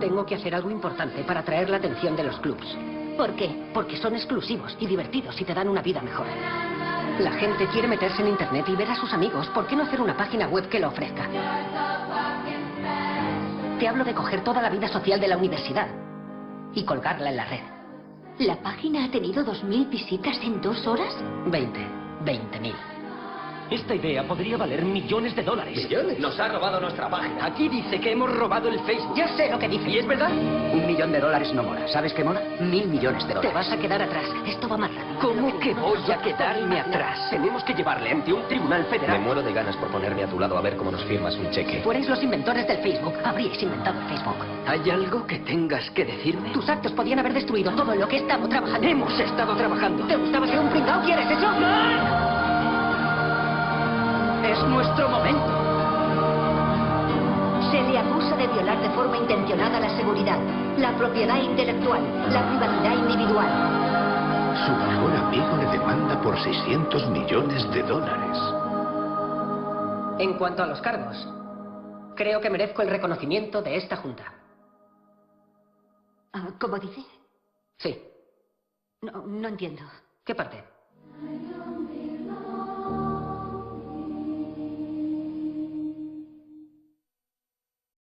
Tengo que hacer algo importante para atraer la atención de los clubs. ¿Por qué? Porque son exclusivos y divertidos y te dan una vida mejor. La gente quiere meterse en internet y ver a sus amigos. ¿Por qué no hacer una página web que lo ofrezca? Te hablo de coger toda la vida social de la universidad y colgarla en la red. ¿La página ha tenido 2000 visitas en 2 horas? 20.000. Esta idea podría valer millones de dólares. ¿Millones? Nos ha robado nuestra página. Aquí dice que hemos robado el Facebook. Ya sé lo que dice. ¿Y es verdad? $1 millón no mola. ¿Sabes qué mola? 1.000 millones de Te dólares. vas a quedar atrás. Esto va más rápido. ¿Cómo que voy a quedarme atrás? Tenemos que llevarle ante un tribunal Me federal. muero de ganas por ponerme a tu lado a ver cómo nos firmas un cheque. Si fuerais los inventores del Facebook, habríais inventado el Facebook. ¿Hay algo que tengas que decirme? Tus actos podían haber destruido todo lo que he estado trabajando. Hemos estado trabajando. ¿Te gustaba ser un pringao? ¿Quieres eso? Es nuestro momento. Se le acusa de violar de forma intencionada la seguridad, la propiedad intelectual, la privacidad individual. Su mejor amigo le demanda por $600 millones. En cuanto a los cargos, creo que merezco el reconocimiento de esta junta. ¿Cómo dice? Sí. No entiendo. ¿Qué parte?